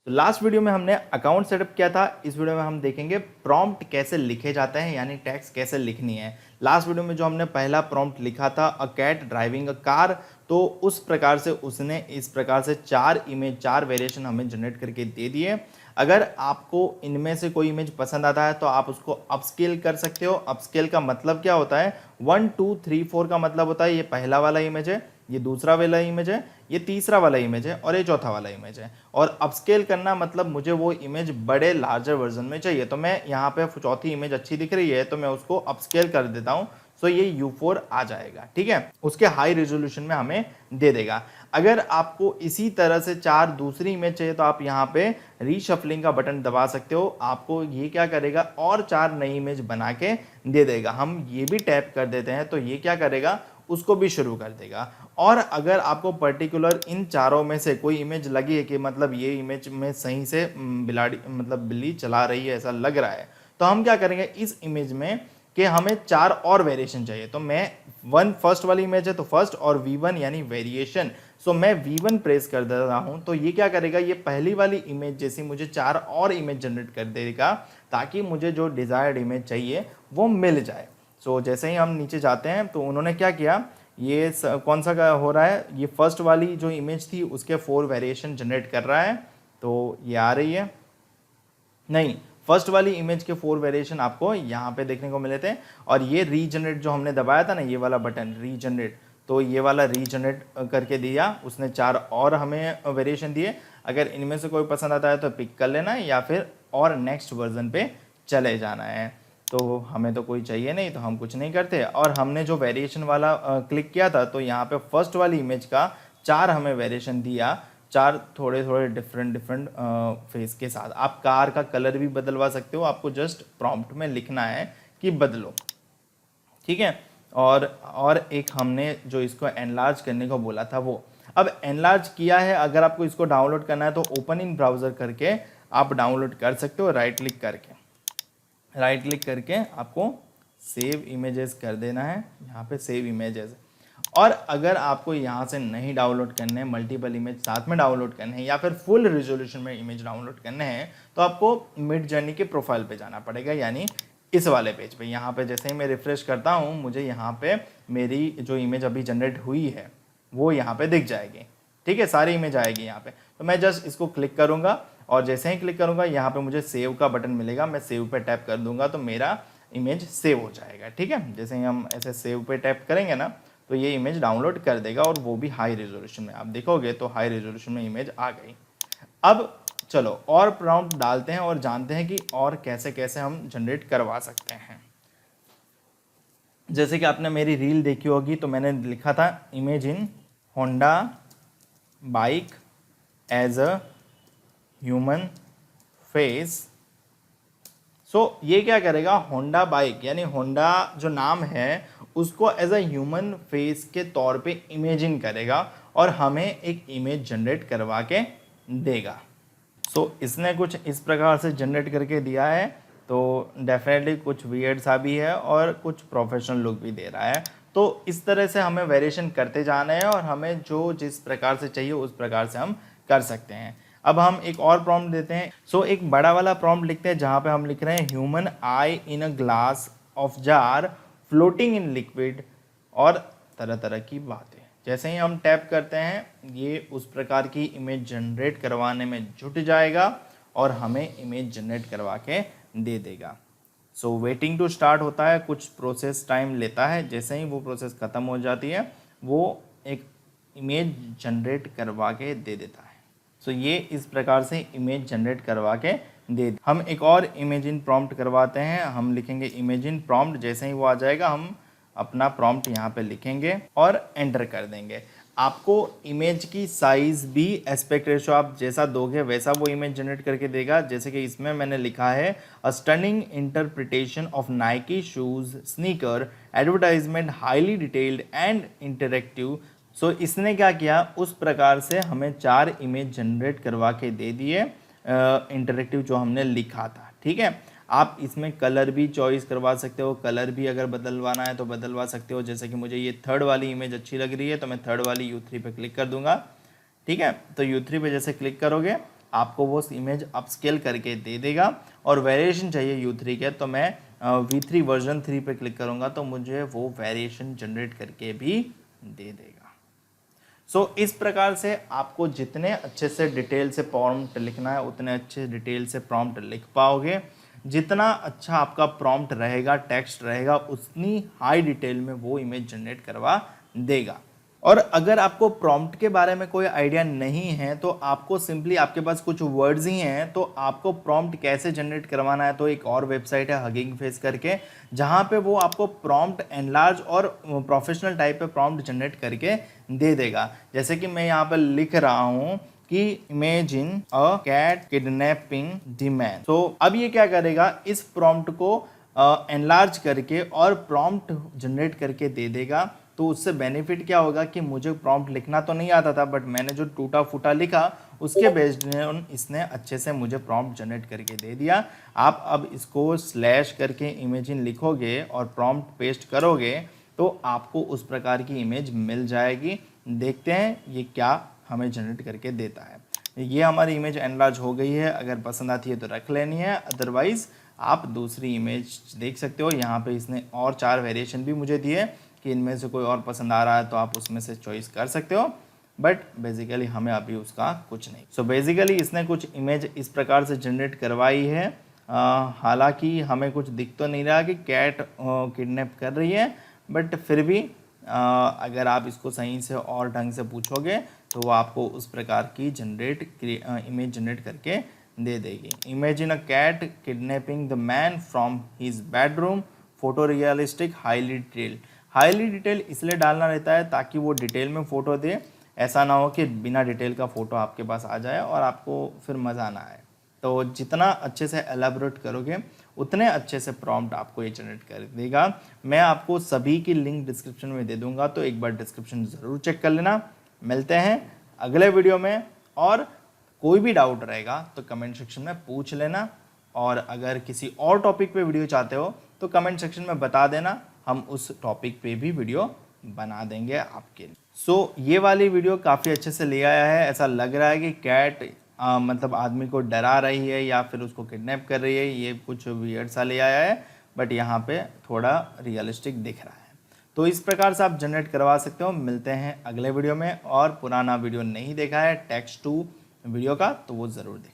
तो last video में हमने अकाउंट सेटअप किया था। इस वीडियो में हम देखेंगे प्रॉम्प्ट कैसे लिखे जाते हैं, यानी टैक्स कैसे लिखनी है। लास्ट वीडियो में जो हमने पहला प्रॉम्प्ट लिखा था a cat driving a car, तो उस प्रकार से उसने इस प्रकार से चार वेरिएशन हमें जनरेट करके दे दिए। अगर आपको इनमें से कोई इमेज पसंद आता है तो आप उसको अपस्केल कर सकते हो। अपस्केल का मतलब क्या होता है, 1 2 3 4 का मतलब होता है ये पहला वाला इमेज है, ये दूसरा वाला इमेज है, ये तीसरा वाला इमेज है और ये चौथा वाला इमेज है। और अपस्केल करना मतलब मुझे वो इमेज बड़े लार्जर वर्जन में चाहिए। तो मैं यहाँ पे चौथी इमेज अच्छी दिख रही है तो मैं उसको अपस्केल कर देता हूँ, सो ये U4 आ जाएगा। ठीक है, उसके हाई रेजोल्यूशन में हमें दे देगा। अगर आपको इसी तरह से चार दूसरी इमेज चाहिए तो आप यहाँ पे रीशफलिंग का बटन दबा सकते हो। आपको ये क्या करेगा, और चार नई इमेज बना के दे देगा। हम ये भी टैप कर देते हैं तो ये क्या करेगा, उसको भी शुरू कर देगा। और अगर आपको पर्टिकुलर इन चारों में से कोई इमेज लगी है कि मतलब ये इमेज में सही से बिल्ली चला रही है ऐसा लग रहा है, तो हम क्या करेंगे इस इमेज में कि हमें चार और वेरिएशन चाहिए। तो मैं फर्स्ट वाली इमेज है तो फर्स्ट और V1 यानी वेरिएशन, सो मैं V1 प्रेस कर दे रहा हूं तो ये क्या करेगा, ये पहली वाली इमेज जैसी मुझे चार और इमेज जनरेट कर देगा ताकि मुझे जो डिजायर्ड इमेज चाहिए वो मिल जाए। सो जैसे ही हम नीचे जाते हैं तो उन्होंने क्या किया, ये कौन सा का हो रहा है, ये फर्स्ट वाली जो इमेज थी उसके 4 वेरिएशन जनरेट कर रहा है। तो ये आ रही है, नहीं फर्स्ट वाली इमेज के 4 वेरिएशन आपको यहाँ पे देखने को मिले थे। और ये रीजनरेट जो हमने दबाया था ना, ये वाला बटन रीजनरेट, तो ये वाला रीजनरेट करके दिया उसने, चार और हमें वेरिएशन दिए। अगर इनमें से कोई पसंद आता है तो पिक कर लेना है या फिर और नेक्स्ट वर्जन पे चले जाना है। तो हमें तो कोई चाहिए नहीं तो हम कुछ नहीं करते। और हमने जो वेरिएशन वाला क्लिक किया था तो यहाँ पे फर्स्ट वाली इमेज का चार हमें वेरिएशन दिया, चार थोड़े थोड़े डिफरेंट फेस के साथ। आप कार का कलर भी बदलवा सकते हो, आपको जस्ट प्रॉम्प्ट में लिखना है कि बदलो। ठीक है, और एक हमने जो इसको एनलार्ज करने को बोला था वो अब एनलार्ज किया है। अगर आपको इसको डाउनलोड करना है तो ओपन इन ब्राउजर करके आप डाउनलोड कर सकते हो। राइट क्लिक करके आपको सेव इमेजेस कर देना है, यहाँ पे सेव इमेजेस। और अगर आपको यहाँ से नहीं डाउनलोड करने हैं, मल्टीपल इमेज साथ में डाउनलोड करने हैं या फिर फुल रेजोल्यूशन में इमेज डाउनलोड करने हैं, तो आपको मिड जर्नी के प्रोफाइल पे जाना पड़ेगा, यानी इस वाले पेज पे। यहाँ पे जैसे ही मैं रिफ्रेश करता हूँ मुझे यहाँ पे मेरी जो इमेज अभी जनरेट हुई है वो यहाँ पे दिख जाएगी। ठीक है, सारी इमेज आएगी यहाँ पे। तो मैं जस्ट इसको क्लिक करूँगा और जैसे ही क्लिक करूँगा यहाँ पे मुझे सेव का बटन मिलेगा। मैं सेव पे टैप कर दूंगा तो मेरा इमेज सेव हो जाएगा। ठीक है, जैसे ही हम ऐसे सेव पे टैप करेंगे ना तो ये इमेज डाउनलोड कर देगा, और वो भी हाई रेजोल्यूशन में। आप देखोगे तो हाई रेजोल्यूशन में इमेज आ गई। अब चलो और प्रॉम्प्ट डालते हैं और जानते हैं कि और कैसे कैसे हम जनरेट करवा सकते हैं। जैसे कि आपने मेरी रील देखी होगी तो मैंने लिखा था image in Honda bike as a human face. So ये क्या करेगा, होंडा बाइक यानी होंडा जो नाम है उसको एज अ ह्यूमन फेस के तौर पे इमेजिन करेगा और हमें एक इमेज जनरेट करवा के देगा। सो इसने कुछ इस प्रकार से जनरेट करके दिया है, तो डेफिनेटली कुछ वियर्ड सा भी है और कुछ प्रोफेशनल लुक भी दे रहा है। तो इस तरह से हमें वेरिएशन करते जाना है और हमें जो जिस प्रकार से चाहिए उस प्रकार से हम कर सकते हैं। अब हम एक और प्रॉम्प्ट देते हैं। सो एक बड़ा वाला प्रॉम्प्ट लिखते हैं जहाँ पे हम लिख रहे हैं human I in a glass of jar floating in liquid, और तरह तरह की बातें। जैसे ही हम टैप करते हैं ये उस प्रकार की इमेज जनरेट करवाने में जुट जाएगा और हमें इमेज जनरेट करवा के दे देगा। सो वेटिंग टू स्टार्ट होता है, कुछ प्रोसेस टाइम लेता है। जैसे ही वो प्रोसेस ख़त्म हो जाती है वो एक इमेज जनरेट करवा के दे देता है। सो ये इस प्रकार से इमेज जनरेट करवा के दे। हम एक और इमेजिन प्रॉम्प्ट करवाते हैं। हम लिखेंगे इमेजिन प्रॉम्प्ट, जैसे ही वो आ जाएगा हम अपना प्रॉम्प्ट यहाँ पे लिखेंगे और एंटर कर देंगे। आपको इमेज की साइज भी एस्पेक्ट रेशो आप जैसा दोगे वैसा वो इमेज जनरेट करके देगा। जैसे कि इसमें मैंने लिखा है a stunning interpretation of Nike shoes sneaker advertisement highly detailed and interactive. So इसने क्या किया, उस प्रकार से हमें चार इमेज जनरेट करवा के दे दिए इंटरेक्टिव जो हमने लिखा था। ठीक है, आप इसमें कलर भी चॉइस करवा सकते हो, कलर भी अगर बदलवाना है तो बदलवा सकते हो। जैसे कि मुझे ये थर्ड वाली इमेज अच्छी लग रही है तो मैं थर्ड वाली U3 पे क्लिक कर दूंगा। ठीक है, तो U3 पे जैसे क्लिक करोगे आपको वो इमेज अपस्केल करके दे देगा। और वेरिएशन चाहिए U3 के, तो मैं V3 वर्जन 3 पे क्लिक करूँगा तो मुझे वो वेरिएशन जनरेट करके भी दे देगा। इस प्रकार से आपको जितने अच्छे से डिटेल से प्रॉम्प्ट लिखना है उतने अच्छे डिटेल से प्रॉम्प्ट लिख पाओगे। जितना अच्छा आपका प्रॉम्प्ट रहेगा, टेक्स्ट रहेगा, उतनी हाई डिटेल में वो इमेज जनरेट करवा देगा। और अगर आपको प्रॉम्प्ट के बारे में कोई आइडिया नहीं है तो आपको सिंपली, आपके पास कुछ वर्ड्स ही हैं तो आपको प्रॉम्प्ट कैसे जनरेट करवाना है, तो एक और वेबसाइट है हगिंग फेस करके, जहाँ पे वो आपको प्रॉम्प्ट एनलार्ज और प्रोफेशनल टाइप पे प्रॉम्प्ट जनरेट करके दे देगा। जैसे कि मैं यहाँ पर लिख रहा हूँ कि imagine a cat kidnapping the man. तो अब ये क्या करेगा, इस प्रॉम्प्ट को एनलार्ज करके और प्रॉम्प्ट जनरेट करके दे देगा। तो उससे बेनिफिट क्या होगा कि मुझे प्रॉम्प्ट लिखना तो नहीं आता था, बट मैंने जो टूटा फूटा लिखा उसके बेस्ड ऑन इसने अच्छे से मुझे प्रॉम्प्ट जनरेट करके दे दिया। आप अब इसको स्लैश करके इमेजिन लिखोगे और प्रॉम्प्ट पेस्ट करोगे तो आपको उस प्रकार की इमेज मिल जाएगी। देखते हैं ये क्या हमें जनरेट करके देता है। ये हमारी इमेज एनलार्ज हो गई है, अगर पसंद आती है तो रख लेनी है, अदरवाइज आप दूसरी इमेज देख सकते हो। यहाँ पे इसने और 4 वेरिएशन भी मुझे दिए कि इनमें से कोई और पसंद आ रहा है तो आप उसमें से चॉइस कर सकते हो, बट बेसिकली हमें अभी उसका कुछ नहीं। बेसिकली इसने कुछ इमेज इस प्रकार से जनरेट करवाई है। हालांकि हमें कुछ दिख तो नहीं रहा कि कैट किडनैप कर रही है, बट फिर भी अगर आप इसको सही से और ढंग से पूछोगे तो वो आपको उस प्रकार की इमेज जनरेट करके दे देगी। Imagine a cat kidnapping the man from his bedroom, photo realistic, highly detailed. Highly detail इसलिए डालना रहता है ताकि वो डिटेल में फ़ोटो दे, ऐसा ना हो कि बिना डिटेल का फ़ोटो आपके पास आ जाए और आपको फिर मज़ा ना आए। तो जितना अच्छे से एलाबोरेट करोगे उतने अच्छे से प्रॉम्प्ट आपको ये जनरेट कर देगा। मैं आपको सभी की लिंक डिस्क्रिप्शन में दे दूंगा, तो एक बार डिस्क्रिप्शन ज़रूर चेक कर लेना। मिलते हैं अगले वीडियो में, और कोई भी डाउट रहेगा तो कमेंट सेक्शन में पूछ लेना, और अगर किसी और टॉपिक पे वीडियो चाहते हो तो कमेंट सेक्शन में बता देना, हम उस टॉपिक पे भी वीडियो बना देंगे आपके लिए। ये वाली वीडियो काफ़ी अच्छे से ले आया है। ऐसा लग रहा है कि कैट मतलब आदमी को डरा रही है या फिर उसको किडनैप कर रही है, ये कुछ वियर्ड सा ले आया है, बट यहाँ पे थोड़ा रियलिस्टिक दिख रहा है। तो इस प्रकार से आप जनरेट करवा सकते हो। मिलते हैं अगले वीडियो में, और पुराना वीडियो नहीं देखा है टेक्स्ट टू वीडियो का तो वो ज़रूर देखें।